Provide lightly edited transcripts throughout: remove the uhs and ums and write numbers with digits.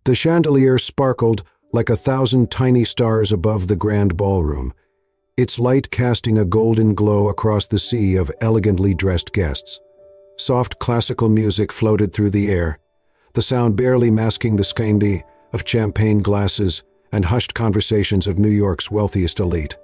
The chandelier sparkled like 1,000 tiny stars above the grand ballroom, its light casting a golden glow across the sea of elegantly dressed guests. Soft classical music floated through the air, the sound barely masking the scandy of champagne glasses and hushed conversations of New York's wealthiest elite.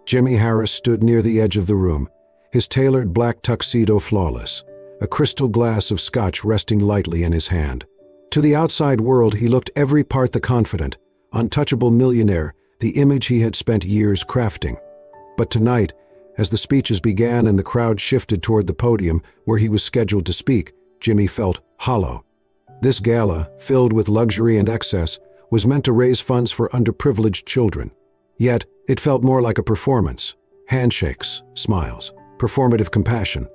Jimmy Harris stood near the edge of the room, his tailored black tuxedo flawless, a crystal glass of scotch resting lightly in his hand. To the outside world he looked every part the confident, untouchable millionaire, the image he had spent years crafting. But tonight, as the speeches began and the crowd shifted toward the podium where he was scheduled to speak, Jimmy felt hollow. This gala, filled with luxury and excess, was meant to raise funds for underprivileged children. Yet, it felt more like a performance. Handshakes, smiles, performative compassion.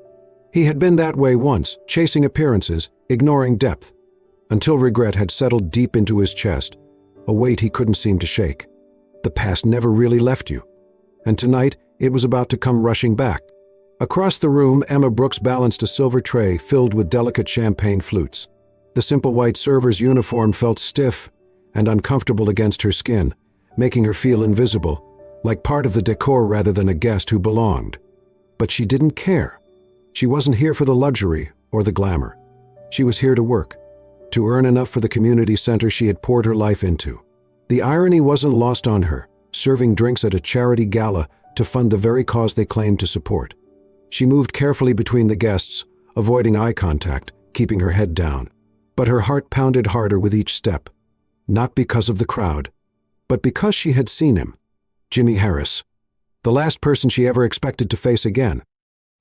He had been that way once, chasing appearances, ignoring depth, until regret had settled deep into his chest, a weight he couldn't seem to shake. The past never really left you. And tonight, it was about to come rushing back. Across the room, Emma Brooks balanced a silver tray filled with delicate champagne flutes. The simple white server's uniform felt stiff and uncomfortable against her skin, making her feel invisible, like part of the decor rather than a guest who belonged. But she didn't care. She wasn't here for the luxury or the glamour. She was here to work, to earn enough for the community center she had poured her life into. The irony wasn't lost on her, serving drinks at a charity gala to fund the very cause they claimed to support. She moved carefully between the guests, avoiding eye contact, keeping her head down. But her heart pounded harder with each step, not because of the crowd, but because she had seen him. Jimmy Harris, the last person she ever expected to face again.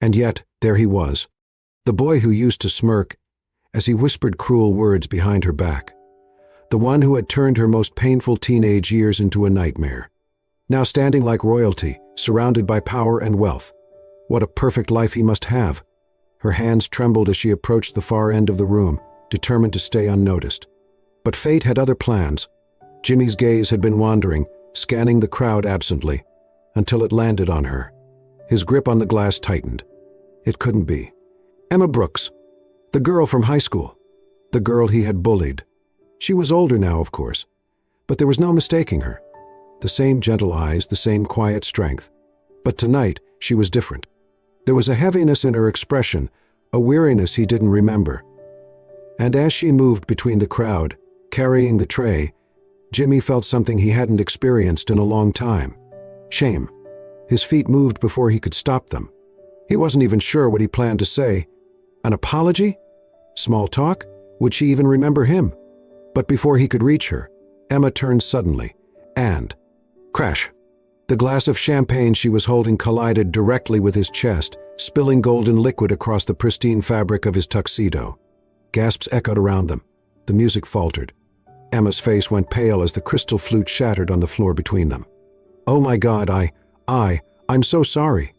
And yet, there he was, the boy who used to smirk as he whispered cruel words behind her back, the one who had turned her most painful teenage years into a nightmare. Now standing like royalty, surrounded by power and wealth. What a perfect life he must have. Her hands trembled as she approached the far end of the room, determined to stay unnoticed. But fate had other plans. Jimmy's gaze had been wandering, scanning the crowd absently, until it landed on her. His grip on the glass tightened. It couldn't be. Emma Brooks, the girl from high school, the girl he had bullied. She was older now, of course, but there was no mistaking her. The same gentle eyes, the same quiet strength. But tonight, she was different. There was a heaviness in her expression, a weariness he didn't remember. And as she moved between the crowd, carrying the tray, Jimmy felt something he hadn't experienced in a long time. Shame. His feet moved before he could stop them. He wasn't even sure what he planned to say. An apology? Small talk? Would she even remember him? But before he could reach her, Emma turned suddenly, and crash. The glass of champagne she was holding collided directly with his chest, spilling golden liquid across the pristine fabric of his tuxedo. Gasps echoed around them. The music faltered. Emma's face went pale as the crystal flute shattered on the floor between them. "Oh my God, I'm so sorry."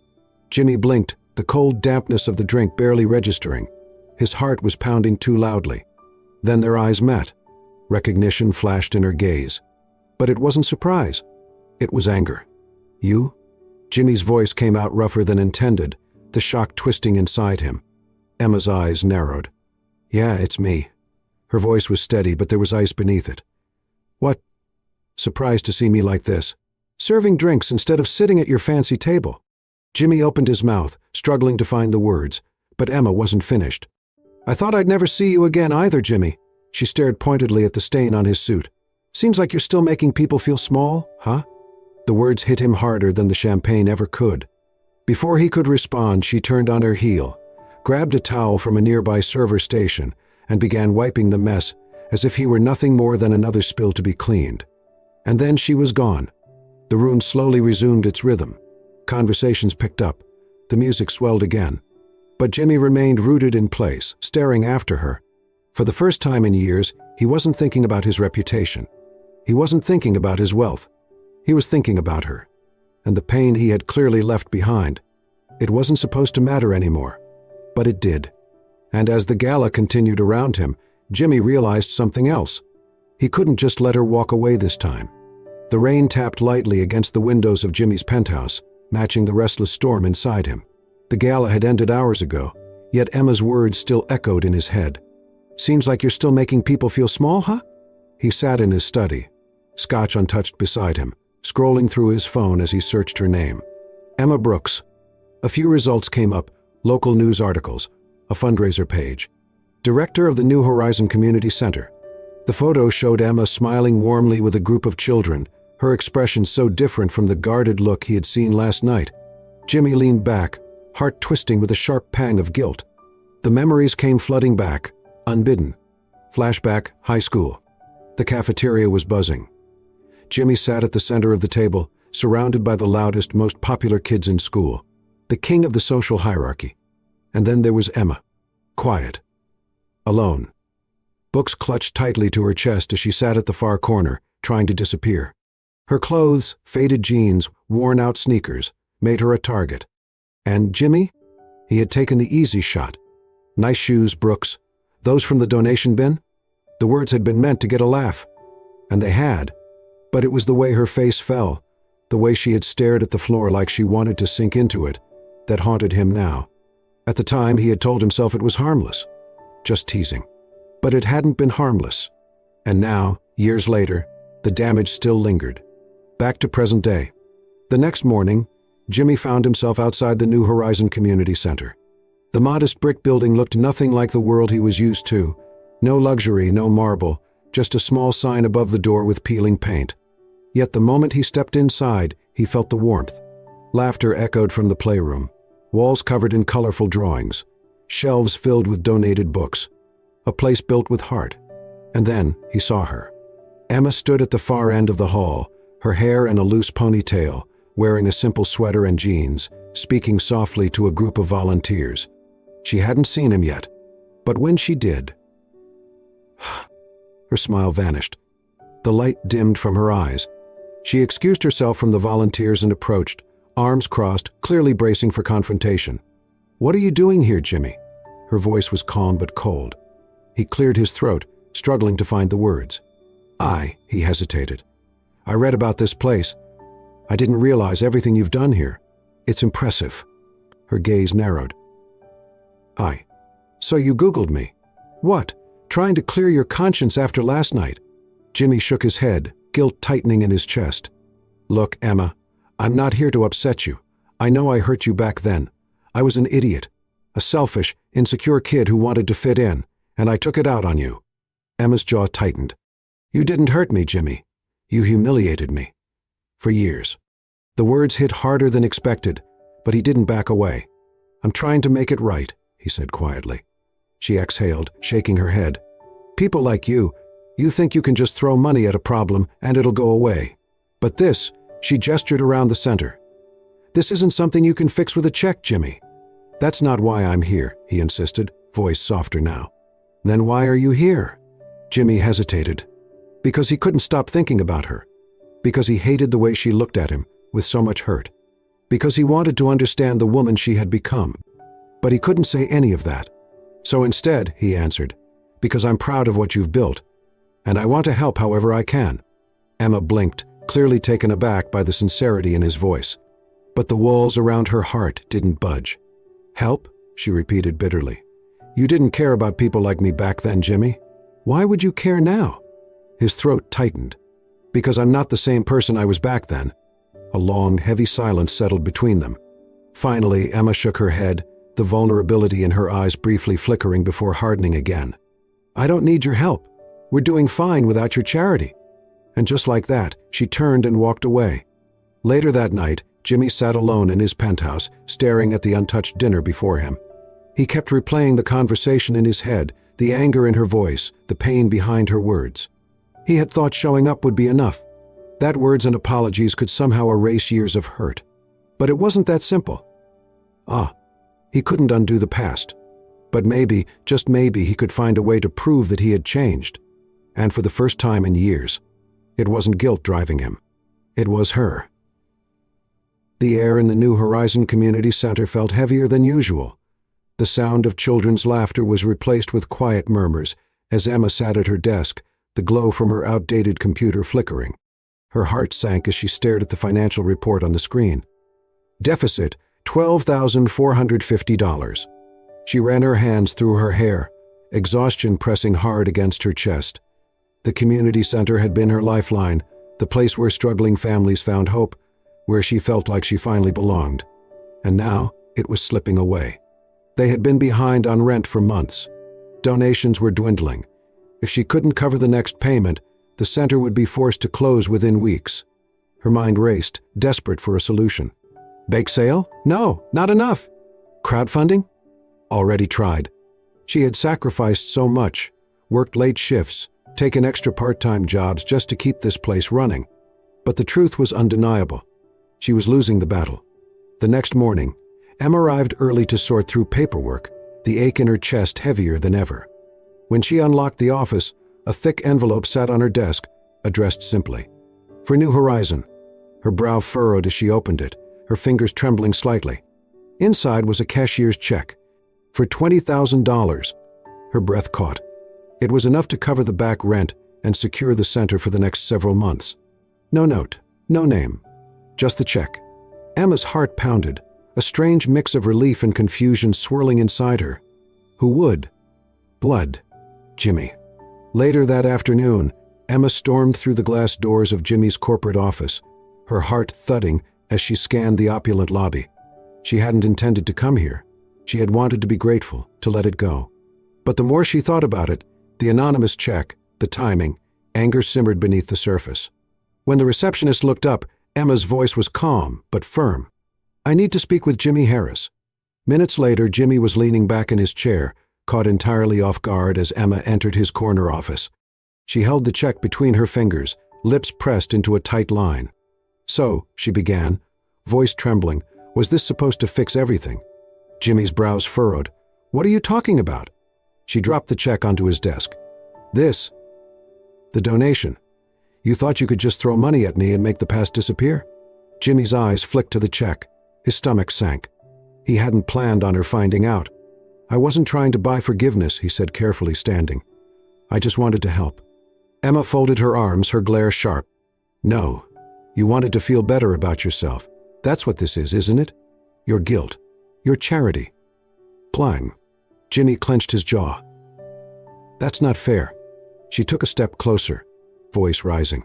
Jimmy blinked, the cold dampness of the drink barely registering. His heart was pounding too loudly. Then their eyes met. Recognition flashed in her gaze. But it wasn't surprise. It was anger. "You?" Jimmy's voice came out rougher than intended, the shock twisting inside him. Emma's eyes narrowed. "Yeah, it's me." Her voice was steady, but there was ice beneath it. "What? Surprised to see me like this? Serving drinks instead of sitting at your fancy table." Jimmy opened his mouth, struggling to find the words, but Emma wasn't finished. "I thought I'd never see you again either, Jimmy." She stared pointedly at the stain on his suit. "Seems like you're still making people feel small, huh?" The words hit him harder than the champagne ever could. Before he could respond, she turned on her heel, grabbed a towel from a nearby server station, and began wiping the mess as if he were nothing more than another spill to be cleaned. And then she was gone. The room slowly resumed its rhythm. Conversations picked up. The music swelled again. But Jimmy remained rooted in place, staring after her. For the first time in years, he wasn't thinking about his reputation. He wasn't thinking about his wealth. He was thinking about her, and the pain he had clearly left behind. It wasn't supposed to matter anymore, but it did. And as the gala continued around him, Jimmy realized something else. He couldn't just let her walk away this time. The rain tapped lightly against the windows of Jimmy's penthouse, matching the restless storm inside him. The gala had ended hours ago, yet Emma's words still echoed in his head. "Seems like you're still making people feel small, huh?" He sat in his study, scotch untouched beside him, scrolling through his phone as he searched her name. Emma Brooks. A few results came up, local news articles, a fundraiser page. Director of the New Horizon Community Center. The photo showed Emma smiling warmly with a group of children, her expression so different from the guarded look he had seen last night. Jimmy leaned back, heart twisting with a sharp pang of guilt. The memories came flooding back, unbidden. Flashback, high school. The cafeteria was buzzing. Jimmy sat at the center of the table, surrounded by the loudest, most popular kids in school. The king of the social hierarchy. And then there was Emma. Quiet. Alone. Books clutched tightly to her chest as she sat at the far corner, trying to disappear. Her clothes, faded jeans, worn-out sneakers, made her a target. And Jimmy? He had taken the easy shot. Nice shoes, Brooks. Those from the donation bin? The words had been meant to get a laugh. And they had. But it was the way her face fell, the way she had stared at the floor like she wanted to sink into it, that haunted him now. At the time, he had told himself it was harmless. Just teasing. But it hadn't been harmless. And now, years later, the damage still lingered. Back to present day. The next morning, Jimmy found himself outside the New Horizon Community Center. The modest brick building looked nothing like the world he was used to. No luxury, no marble, just a small sign above the door with peeling paint. Yet the moment he stepped inside, he felt the warmth. Laughter echoed from the playroom. Walls covered in colorful drawings. Shelves filled with donated books. A place built with heart. And then he saw her. Emma stood at the far end of the hall, her hair in a loose ponytail, wearing a simple sweater and jeans, speaking softly to a group of volunteers. She hadn't seen him yet, but when she did, her smile vanished. The light dimmed from her eyes. She excused herself from the volunteers and approached, arms crossed, clearly bracing for confrontation. "What are you doing here, Jimmy?" Her voice was calm but cold. He cleared his throat, struggling to find the words. He hesitated. "I read about this place. I didn't realize everything you've done here. It's impressive." Her gaze narrowed. So you Googled me. What? Trying to clear your conscience after last night?" Jimmy shook his head, guilt tightening in his chest. "Look, Emma, I'm not here to upset you. I know I hurt you back then. I was an idiot, a selfish, insecure kid who wanted to fit in, and I took it out on you." Emma's jaw tightened. "You didn't hurt me, Jimmy. You humiliated me. For years." The words hit harder than expected, but he didn't back away. "I'm trying to make it right," he said quietly. She exhaled, shaking her head. "People like you think you can just throw money at a problem and it'll go away. But this," she gestured around the center. "This isn't something you can fix with a check, Jimmy." "That's not why I'm here," he insisted, voice softer now. "Then why are you here?" Jimmy hesitated. Because he couldn't stop thinking about her. Because he hated the way she looked at him, with so much hurt. Because he wanted to understand the woman she had become. But he couldn't say any of that. So instead, he answered, "Because I'm proud of what you've built, and I want to help however I can." Emma blinked, clearly taken aback by the sincerity in his voice. But the walls around her heart didn't budge. "Help?" she repeated bitterly. "You didn't care about people like me back then, Jimmy. Why would you care now?" His throat tightened. "Because I'm not the same person I was back then." A long, heavy silence settled between them. Finally, Emma shook her head, the vulnerability in her eyes briefly flickering before hardening again. "I don't need your help. We're doing fine without your charity." And just like that, she turned and walked away. Later that night, Jimmy sat alone in his penthouse, staring at the untouched dinner before him. He kept replaying the conversation in his head, the anger in her voice, the pain behind her words. He had thought showing up would be enough. That words and apologies could somehow erase years of hurt. But it wasn't that simple. He couldn't undo the past. But maybe, just maybe, he could find a way to prove that he had changed. And for the first time in years, it wasn't guilt driving him. It was her. The air in the New Horizon Community Center felt heavier than usual. The sound of children's laughter was replaced with quiet murmurs as Emma sat at her desk, the glow from her outdated computer flickering. Her heart sank as she stared at the financial report on the screen. Deficit, $12,450. She ran her hands through her hair, exhaustion pressing hard against her chest. The community center had been her lifeline, the place where struggling families found hope, where she felt like she finally belonged. And now, it was slipping away. They had been behind on rent for months. Donations were dwindling. If she couldn't cover the next payment, the center would be forced to close within weeks. Her mind raced, desperate for a solution. Bake sale? No, not enough. Crowdfunding? Already tried. She had sacrificed so much, worked late shifts, taken extra part-time jobs just to keep this place running. But the truth was undeniable. She was losing the battle. The next morning, Emma arrived early to sort through paperwork, the ache in her chest heavier than ever. When she unlocked the office, a thick envelope sat on her desk, addressed simply. For New Horizon. Her brow furrowed as she opened it, her fingers trembling slightly. Inside was a cashier's check. For $20,000. Her breath caught. It was enough to cover the back rent and secure the center for the next several months. No note, no name, just the check. Emma's heart pounded, a strange mix of relief and confusion swirling inside her. Who would? Blood. Jimmy. Later that afternoon, Emma stormed through the glass doors of Jimmy's corporate office, her heart thudding as she scanned the opulent lobby. She hadn't intended to come here. She had wanted to be grateful, to let it go. But the more she thought about it, the anonymous check, the timing, anger simmered beneath the surface. When the receptionist looked up, Emma's voice was calm but firm. I need to speak with Jimmy Harris. Minutes later, Jimmy was leaning back in his chair, caught entirely off guard as Emma entered his corner office. She held the check between her fingers, lips pressed into a tight line. So, she began, voice trembling, was this supposed to fix everything? Jimmy's brows furrowed. What are you talking about? She dropped the check onto his desk. This. The donation. You thought you could just throw money at me and make the past disappear? Jimmy's eyes flicked to the check. His stomach sank. He hadn't planned on her finding out. I wasn't trying to buy forgiveness, he said carefully, standing. I just wanted to help. Emma folded her arms, her glare sharp. No. You wanted to feel better about yourself. That's what this is, isn't it? Your guilt. Your charity. Climb. Jimmy clenched his jaw. That's not fair. She took a step closer, voice rising.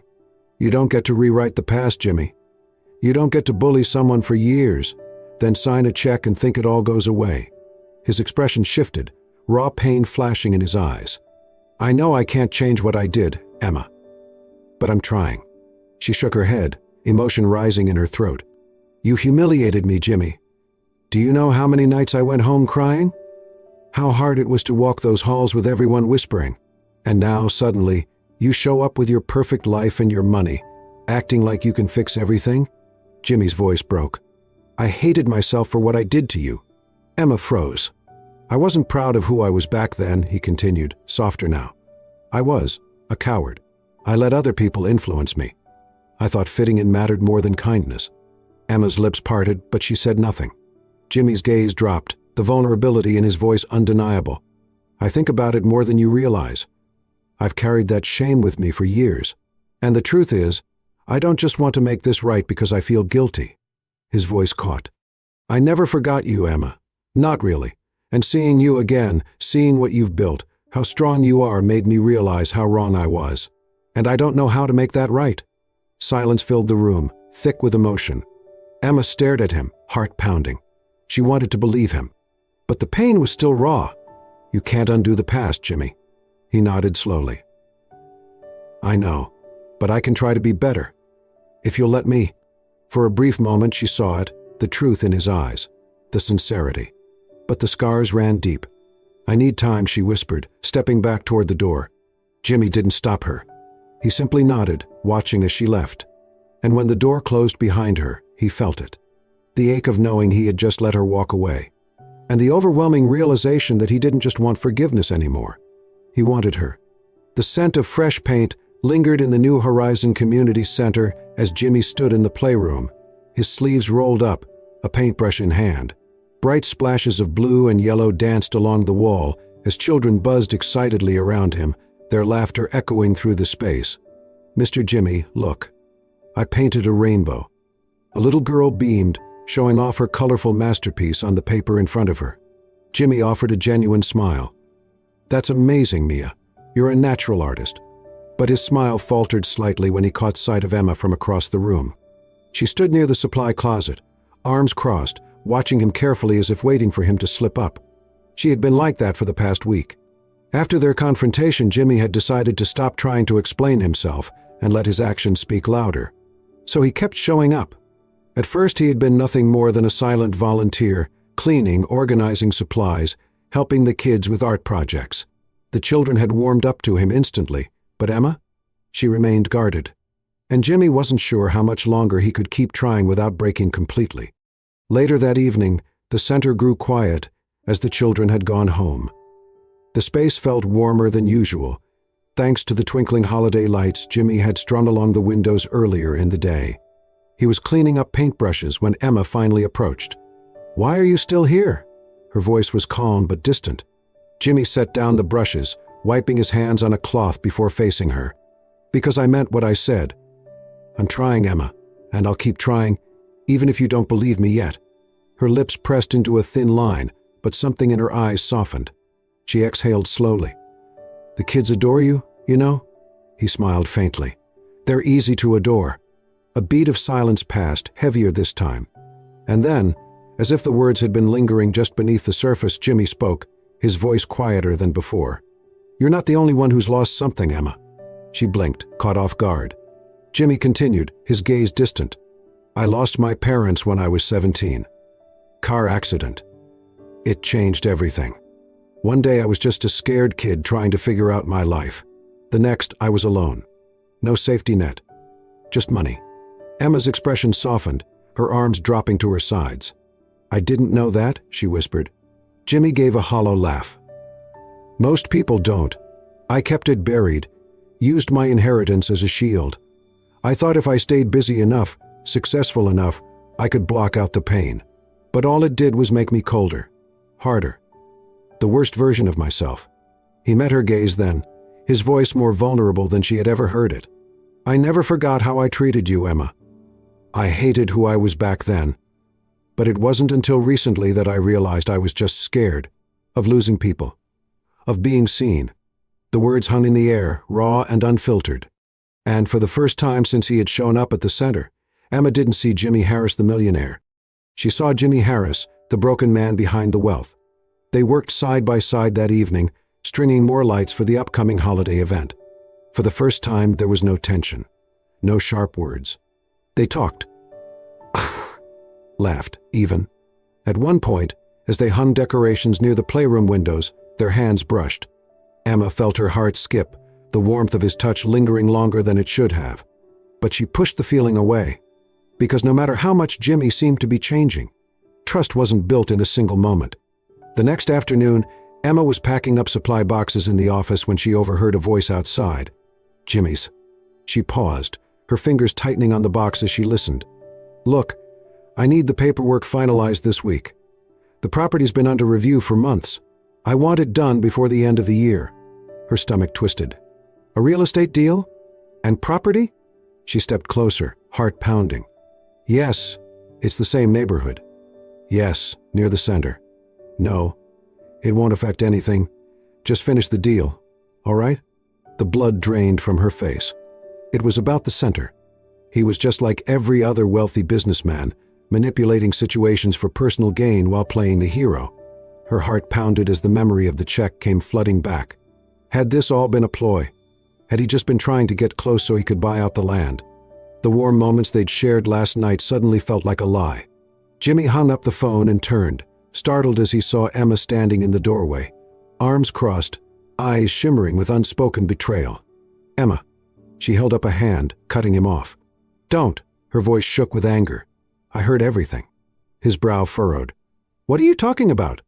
You don't get to rewrite the past, Jimmy. You don't get to bully someone for years, then sign a check and think it all goes away. His expression shifted, raw pain flashing in his eyes. I know I can't change what I did, Emma. But I'm trying. She shook her head, emotion rising in her throat. You humiliated me, Jimmy. Do you know how many nights I went home crying? How hard it was to walk those halls with everyone whispering. And now, suddenly, you show up with your perfect life and your money, acting like you can fix everything? Jimmy's voice broke. I hated myself for what I did to you. Emma froze. I wasn't proud of who I was back then, he continued, softer now. I was a coward. I let other people influence me. I thought fitting in mattered more than kindness. Emma's lips parted, but she said nothing. Jimmy's gaze dropped, the vulnerability in his voice undeniable. I think about it more than you realize. I've carried that shame with me for years. And the truth is, I don't just want to make this right because I feel guilty. His voice caught. I never forgot you, Emma. Not really. And seeing you again, seeing what you've built, how strong you are, made me realize how wrong I was. And I don't know how to make that right. Silence filled the room, thick with emotion. Emma stared at him, heart pounding. She wanted to believe him. But the pain was still raw. You can't undo the past, Jimmy. He nodded slowly. I know, but I can try to be better. If you'll let me. For a brief moment she saw it, the truth in his eyes, the sincerity. But the scars ran deep. I need time, she whispered, stepping back toward the door. Jimmy didn't stop her. He simply nodded, watching as she left. And when the door closed behind her, he felt it. The ache of knowing he had just let her walk away. And the overwhelming realization that he didn't just want forgiveness anymore. He wanted her. The scent of fresh paint lingered in the New Horizon Community Center as Jimmy stood in the playroom, his sleeves rolled up, a paintbrush in hand. Bright splashes of blue and yellow danced along the wall as children buzzed excitedly around him, their laughter echoing through the space. Mr. Jimmy, look. I painted a rainbow. A little girl beamed, showing off her colorful masterpiece on the paper in front of her. Jimmy offered a genuine smile. That's amazing, Mia. You're a natural artist. but his smile faltered slightly when he caught sight of Emma from across the room. She stood near the supply closet, arms crossed, watching him carefully as if waiting for him to slip up. She had been like that for the past week. After their confrontation, Jimmy had decided to stop trying to explain himself and let his actions speak louder. So he kept showing up. At first he had been nothing more than a silent volunteer, cleaning, organizing supplies, helping the kids with art projects. The children had warmed up to him instantly, but Emma? She remained guarded. And Jimmy wasn't sure how much longer he could keep trying without breaking completely. Later that evening, the center grew quiet as the children had gone home. The space felt warmer than usual, thanks to the twinkling holiday lights Jimmy had strung along the windows earlier in the day. He was cleaning up paintbrushes when Emma finally approached. "Why are you still here?" Her voice was calm but distant. Jimmy set down the brushes, wiping his hands on a cloth before facing her. "Because I meant what I said. I'm trying, Emma, and I'll keep trying, even if you don't believe me yet." Her lips pressed into a thin line, but something in her eyes softened. She exhaled slowly. "The kids adore you, you know?" He smiled faintly. "They're easy to adore." A beat of silence passed, heavier this time. And then, as if the words had been lingering just beneath the surface, Jimmy spoke, his voice quieter than before. "You're not the only one who's lost something, Emma." She blinked, caught off guard. Jimmy continued, his gaze distant. "I lost my parents when I was 17. Car accident. It changed everything. One day I was just a scared kid trying to figure out my life. The next, I was alone. No safety net. Just money." Emma's expression softened, her arms dropping to her sides. "I didn't know that," she whispered. Jimmy gave a hollow laugh. "Most people don't. I kept it buried, used my inheritance as a shield. I thought if I stayed busy enough, successful enough, I could block out the pain. But all it did was make me colder, harder. The worst version of myself." He met her gaze then, his voice more vulnerable than she had ever heard it. "I never forgot how I treated you, Emma. I hated who I was back then. But it wasn't until recently that I realized I was just scared, of losing people, of being seen." The words hung in the air, raw and unfiltered. And for the first time since he had shown up at the center, Emma didn't see Jimmy Harris the millionaire. She saw Jimmy Harris, the broken man behind the wealth. They worked side by side that evening, stringing more lights for the upcoming holiday event. For the first time, there was no tension, no sharp words. They talked. Laughed, even. At one point, as they hung decorations near the playroom windows, their hands brushed. Emma felt her heart skip, the warmth of his touch lingering longer than it should have. But she pushed the feeling away, because no matter how much Jimmy seemed to be changing, trust wasn't built in a single moment. The next afternoon, Emma was packing up supply boxes in the office when she overheard a voice outside. "Jimmy's." She paused, her fingers tightening on the box as she listened. "Look, I need the paperwork finalized this week. The property's been under review for months. I want it done before the end of the year." Her stomach twisted. "A real estate deal? And property?" She stepped closer, heart pounding. "Yes, it's the same neighborhood. Yes, near the center. No, it won't affect anything. Just finish the deal, all right?" The blood drained from her face. It was about the center. He was just like every other wealthy businessman, manipulating situations for personal gain while playing the hero. Her heart pounded as the memory of the check came flooding back. Had this all been a ploy? Had he just been trying to get close so he could buy out the land? The warm moments they'd shared last night suddenly felt like a lie. Jimmy hung up the phone and turned, startled as he saw Emma standing in the doorway, arms crossed, eyes shimmering with unspoken betrayal. "Emma." She held up a hand, cutting him off. "Don't." Her voice shook with anger. "I heard everything." His brow furrowed. "What are you talking about?"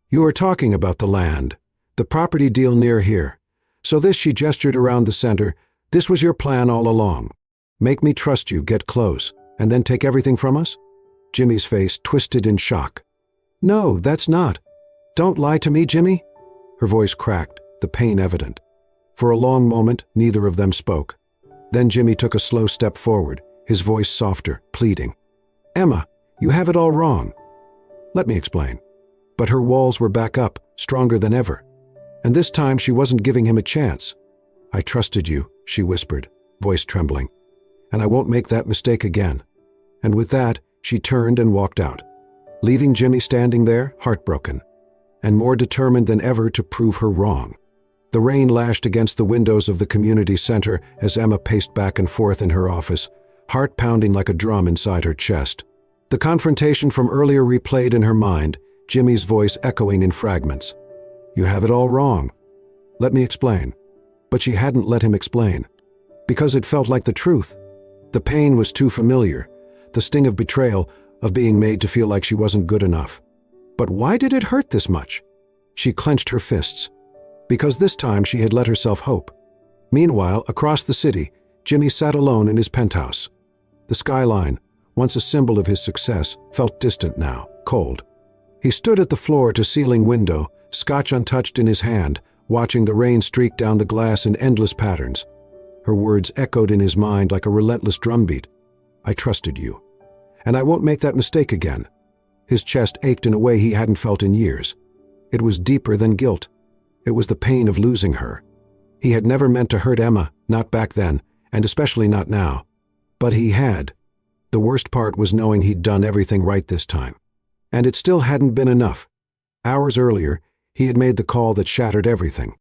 "You are talking about the land. The property deal near here. So this," she gestured around the center, "this was your plan all along. Make me trust you, get close, and then take everything from us?" Jimmy's face twisted in shock. "No, that's not. Don't lie to me, Jimmy." Her voice cracked, the pain evident. For a long moment, neither of them spoke. Then Jimmy took a slow step forward, his voice softer, pleading. "Emma, you have it all wrong. Let me explain." But her walls were back up, stronger than ever. And this time she wasn't giving him a chance. "I trusted you," she whispered, voice trembling. "And I won't make that mistake again." And with that, she turned and walked out, leaving Jimmy standing there, heartbroken, and more determined than ever to prove her wrong. The rain lashed against the windows of the community center as Emma paced back and forth in her office, heart pounding like a drum inside her chest. The confrontation from earlier replayed in her mind, Jimmy's voice echoing in fragments. "You have it all wrong. Let me explain." But she hadn't let him explain. Because it felt like the truth. The pain was too familiar, the sting of betrayal, of being made to feel like she wasn't good enough. But why did it hurt this much? She clenched her fists. Because this time she had let herself hope. Meanwhile, across the city, Jimmy sat alone in his penthouse. The skyline, once a symbol of his success, felt distant now, cold. He stood at the floor-to-ceiling window, scotch untouched in his hand, watching the rain streak down the glass in endless patterns. Her words echoed in his mind like a relentless drumbeat. "I trusted you. And I won't make that mistake again." His chest ached in a way he hadn't felt in years. It was deeper than guilt. It was the pain of losing her. He had never meant to hurt Emma, not back then, and especially not now. But he had. The worst part was knowing he'd done everything right this time. And it still hadn't been enough. Hours earlier, he had made the call that shattered everything.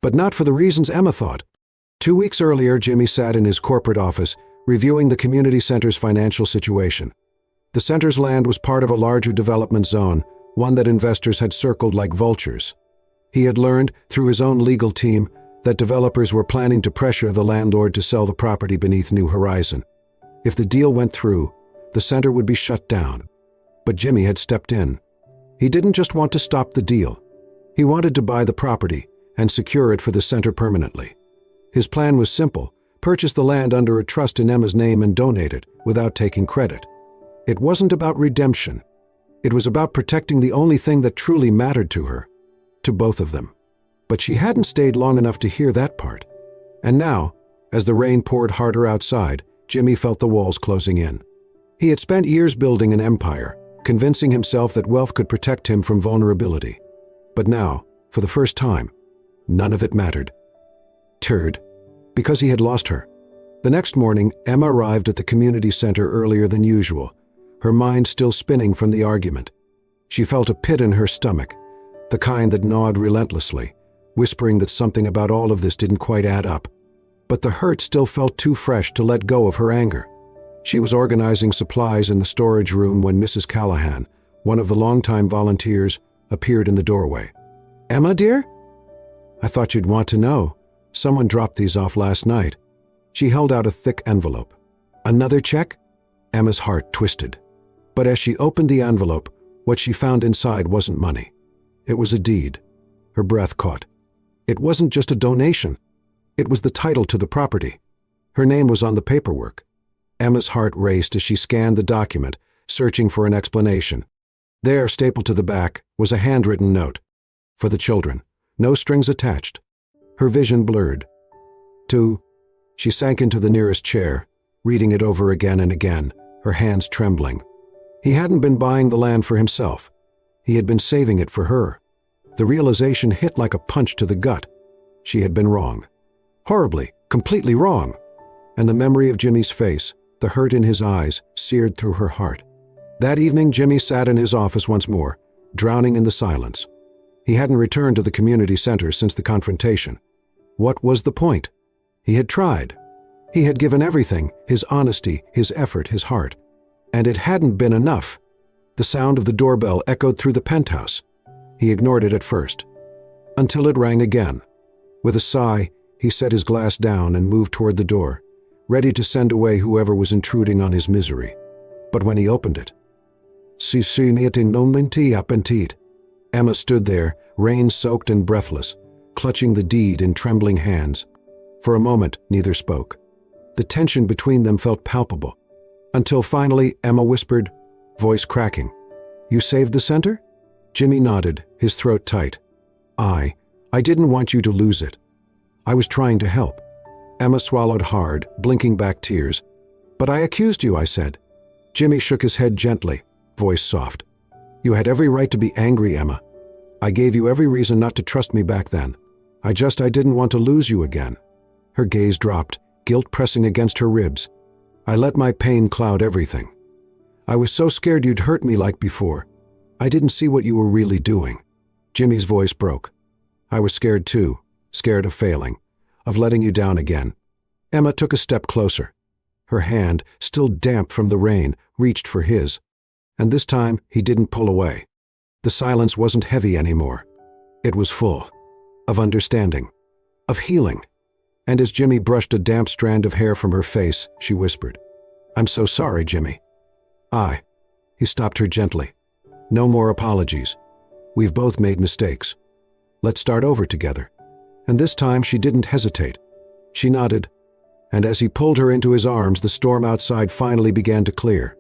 But not for the reasons Emma thought. 2 weeks earlier, Jimmy sat in his corporate office, reviewing the community center's financial situation. The center's land was part of a larger development zone, one that investors had circled like vultures. He had learned, through his own legal team, that developers were planning to pressure the landlord to sell the property beneath New Horizon. If the deal went through, the center would be shut down. But Jimmy had stepped in. He didn't just want to stop the deal. He wanted to buy the property and secure it for the center permanently. His plan was simple: purchase the land under a trust in Emma's name and donate it, without taking credit. It wasn't about redemption. It was about protecting the only thing that truly mattered to her. To both of them. But she hadn't stayed long enough to hear that part. And now, as the rain poured harder outside, Jimmy felt the walls closing in. He had spent years building an empire, convincing himself that wealth could protect him from vulnerability. But now, for the first time, none of it mattered. Because he had lost her. The next morning, Emma arrived at the community center earlier than usual, her mind still spinning from the argument. She felt a pit in her stomach, the kind that gnawed relentlessly, whispering that something about all of this didn't quite add up. But the hurt still felt too fresh to let go of her anger. She was organizing supplies in the storage room when Mrs. Callahan, one of the longtime volunteers, appeared in the doorway. "Emma, dear? I thought you'd want to know. Someone dropped these off last night." She held out a thick envelope. "Another check?" Emma's heart twisted. But as she opened the envelope, what she found inside wasn't money. It was a deed. Her breath caught. It wasn't just a donation. It was the title to the property. Her name was on the paperwork. Emma's heart raced as she scanned the document, searching for an explanation. There, stapled to the back, was a handwritten note. For the children. No strings attached. Her vision blurred. She sank into the nearest chair, reading it over again and again, her hands trembling. He hadn't been buying the land for himself. He had been saving it for her. The realization hit like a punch to the gut. She had been wrong. Horribly, completely wrong. And the memory of Jimmy's face, the hurt in his eyes, seared through her heart. That evening, Jimmy sat in his office once more, drowning in the silence. He hadn't returned to the community center since the confrontation. What was the point? He had tried. He had given everything, his honesty, his effort, his heart. And it hadn't been enough. The sound of the doorbell echoed through the penthouse. He ignored it at first. Until it rang again. With a sigh, he set his glass down and moved toward the door, ready to send away whoever was intruding on his misery. But when he opened it, Emma stood there, rain-soaked and breathless, clutching the deed in trembling hands. For a moment, neither spoke. The tension between them felt palpable. Until finally, Emma whispered, voice cracking, "You saved the center?" Jimmy nodded, his throat tight. I didn't want you to lose it. I was trying to help." Emma swallowed hard, blinking back tears. "But I accused you," I said. Jimmy shook his head gently, voice soft. "You had every right to be angry, Emma. I gave you every reason not to trust me back then. I didn't want to lose you again." Her gaze dropped, guilt pressing against her ribs. "I let my pain cloud everything. I was so scared you'd hurt me like before. I didn't see what you were really doing." Jimmy's voice broke. "I was scared too, scared of failing, of letting you down again." Emma took a step closer. Her hand, still damp from the rain, reached for his. And this time, he didn't pull away. The silence wasn't heavy anymore. It was full. Of understanding. Of healing. And as Jimmy brushed a damp strand of hair from her face, she whispered, "I'm so sorry, Jimmy." He stopped her gently. "No more apologies. We've both made mistakes. Let's start over together." And this time she didn't hesitate. She nodded, and as he pulled her into his arms, the storm outside finally began to clear.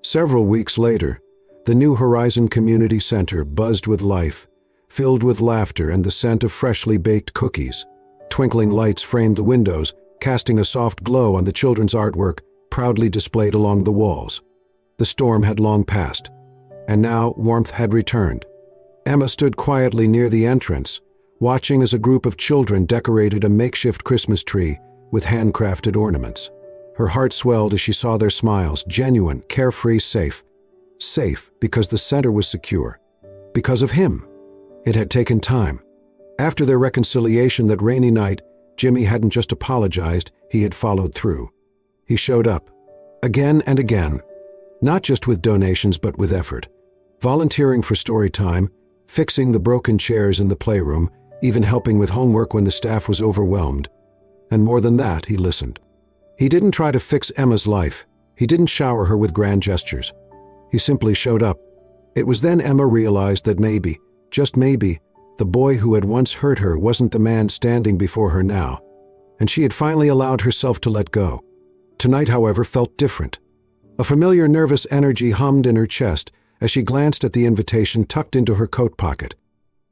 Several weeks later, the New Horizon Community Center buzzed with life, filled with laughter and the scent of freshly baked cookies. Twinkling lights framed the windows, casting a soft glow on the children's artwork proudly displayed along the walls. The storm had long passed, and now warmth had returned. Emma stood quietly near the entrance, watching as a group of children decorated a makeshift Christmas tree with handcrafted ornaments. Her heart swelled as she saw their smiles, genuine, carefree, safe. Safe because the center was secure. Because of him. It had taken time. After their reconciliation that rainy night, Jimmy hadn't just apologized, he had followed through. He showed up. Again and again. Not just with donations but with effort. Volunteering for story time, fixing the broken chairs in the playroom, even helping with homework when the staff was overwhelmed. And more than that, he listened. He didn't try to fix Emma's life. He didn't shower her with grand gestures. He simply showed up. It was then Emma realized that maybe, just maybe, the boy who had once hurt her wasn't the man standing before her now, and she had finally allowed herself to let go. Tonight, however, felt different. A familiar nervous energy hummed in her chest as she glanced at the invitation tucked into her coat pocket.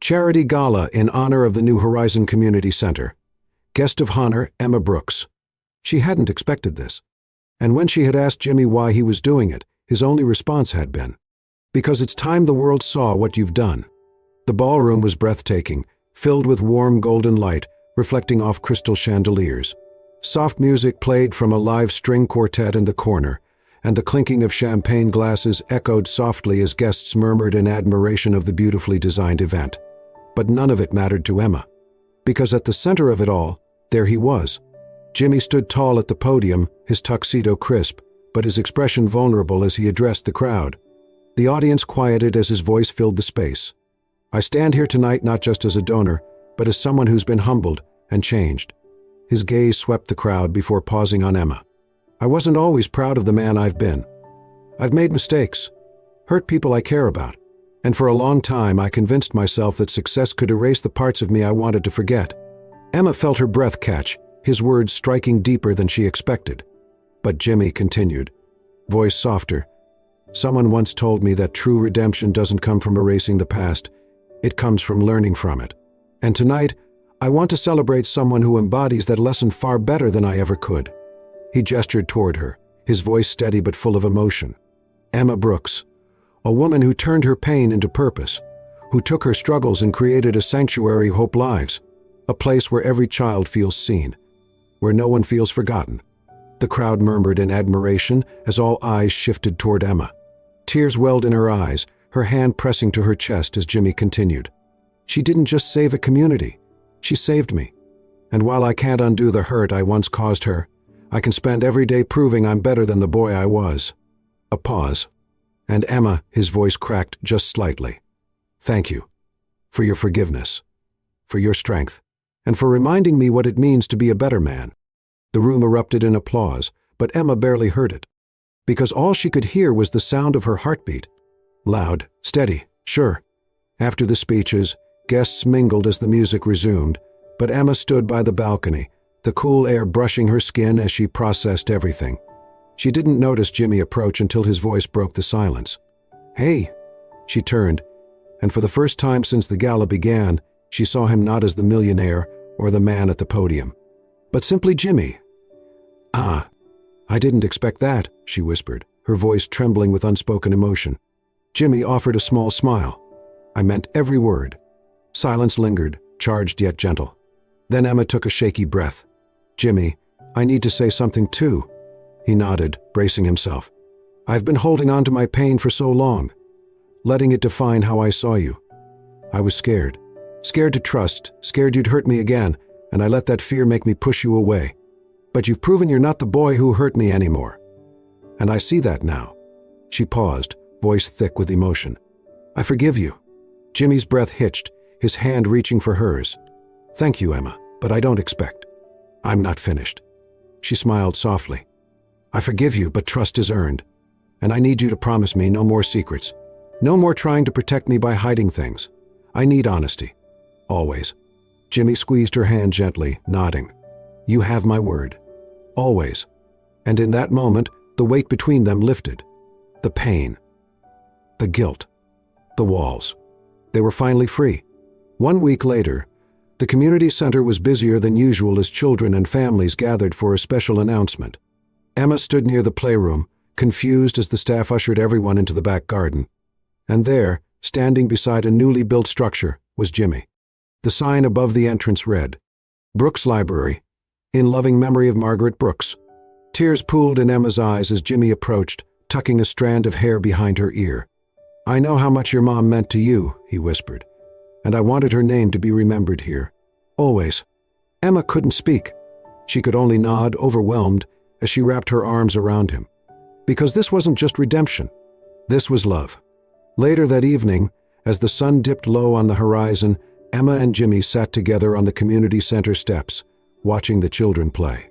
Charity Gala in honor of the New Horizon Community Center. Guest of honor, Emma Brooks. She hadn't expected this. And when she had asked Jimmy why he was doing it, his only response had been, "Because it's time the world saw what you've done." The ballroom was breathtaking, filled with warm golden light, reflecting off crystal chandeliers. Soft music played from a live string quartet in the corner, and the clinking of champagne glasses echoed softly as guests murmured in admiration of the beautifully designed event. But none of it mattered to Emma, because at the center of it all, there he was. Jimmy stood tall at the podium, his tuxedo crisp, but his expression vulnerable as he addressed the crowd. The audience quieted as his voice filled the space. "I stand here tonight not just as a donor, but as someone who's been humbled and changed." His gaze swept the crowd before pausing on Emma. "I wasn't always proud of the man I've been. I've made mistakes, hurt people I care about, and for a long time I convinced myself that success could erase the parts of me I wanted to forget." Emma felt her breath catch, his words striking deeper than she expected. But Jimmy continued, voice softer. "Someone once told me that true redemption doesn't come from erasing the past, it comes from learning from it. And tonight, I want to celebrate someone who embodies that lesson far better than I ever could." He gestured toward her, his voice steady but full of emotion. Emma Brooks, a woman who turned her pain into purpose, who took her struggles and created a sanctuary of hope lives, a place where every child feels seen, where no one feels forgotten. The crowd murmured in admiration as all eyes shifted toward Emma. Tears welled in her eyes, her hand pressing to her chest as Jimmy continued. "She didn't just save a community, she saved me. And while I can't undo the hurt I once caused her, I can spend every day proving I'm better than the boy I was." A pause. And Emma, his voice cracked just slightly. "Thank you. For your forgiveness. For your strength. And for reminding me what it means to be a better man." The room erupted in applause, but Emma barely heard it. Because all she could hear was the sound of her heartbeat. Loud, steady, sure. After the speeches, guests mingled as the music resumed, but Emma stood by the balcony, the cool air brushing her skin as she processed everything. She didn't notice Jimmy approach until his voice broke the silence. "Hey!" She turned, and for the first time since the gala began, she saw him not as the millionaire or the man at the podium, but simply Jimmy. "Ah, I didn't expect that," she whispered, her voice trembling with unspoken emotion. Jimmy offered a small smile. "I meant every word." Silence lingered, charged yet gentle. Then Emma took a shaky breath. "Jimmy, I need to say something too." He nodded, bracing himself. "I've been holding on to my pain for so long, letting it define how I saw you. I was scared. Scared to trust, scared you'd hurt me again, and I let that fear make me push you away. But you've proven you're not the boy who hurt me anymore. And I see that now." She paused, voice thick with emotion. "I forgive you." Jimmy's breath hitched, his hand reaching for hers. "Thank you, Emma, but I don't expect. I'm not finished." She smiled softly. "I forgive you, but trust is earned. And I need you to promise me no more secrets. No more trying to protect me by hiding things. I need honesty. Always." Jimmy squeezed her hand gently, nodding. "You have my word. Always." And in that moment, the weight between them lifted. The pain. The guilt. The walls. They were finally free. 1 week later, the community center was busier than usual as children and families gathered for a special announcement. Emma stood near the playroom, confused as the staff ushered everyone into the back garden. And there, standing beside a newly built structure, was Jimmy. The sign above the entrance read, "Brooks Library, in loving memory of Margaret Brooks." Tears pooled in Emma's eyes as Jimmy approached, tucking a strand of hair behind her ear. "I know how much your mom meant to you," he whispered, "and I wanted her name to be remembered here. Always." Emma couldn't speak. She could only nod, overwhelmed, as she wrapped her arms around him. Because this wasn't just redemption. This was love. Later that evening, as the sun dipped low on the horizon, Emma and Jimmy sat together on the community center steps, watching the children play.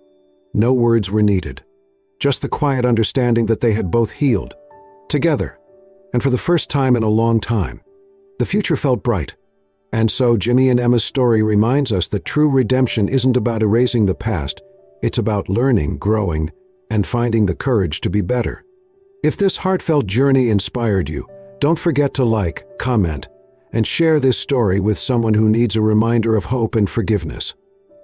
No words were needed. Just the quiet understanding that they had both healed. Together. And for the first time in a long time. The future felt bright. And so Jimmy and Emma's story reminds us that true redemption isn't about erasing the past. It's about learning, growing, and finding the courage to be better. If this heartfelt journey inspired you, don't forget to like, comment, and share this story with someone who needs a reminder of hope and forgiveness.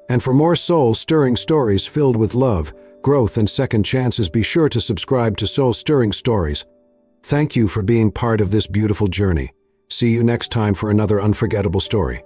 And for more soul-stirring stories filled with love, growth, and second chances, be sure to subscribe to Soul Stirring Stories. Thank you for being part of this beautiful journey. See you next time for another unforgettable story.